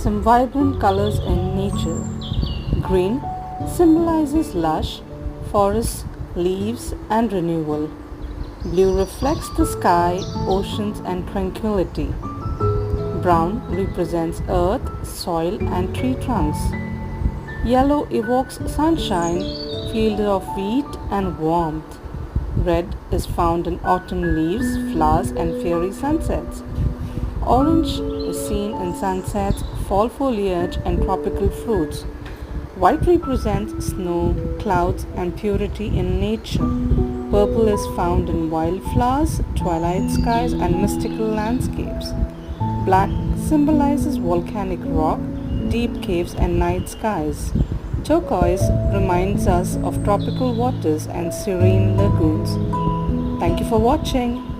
some vibrant colors in nature. Green symbolizes lush forests, leaves, and renewal. Blue reflects the sky, oceans, and tranquility. Brown represents earth, soil, and tree trunks. Yellow evokes sunshine, fields of wheat, and warmth. Red is found in autumn leaves, flowers, and fairy sunsets. Orange is seen in sunsets, fall foliage, and tropical fruits. White represents snow, clouds, and purity in nature. Purple is found in wildflowers, twilight skies, and mystical landscapes. Black symbolizes volcanic rock, deep caves, and night skies. Turquoise reminds us of tropical waters and serene lagoons. Thank you for watching.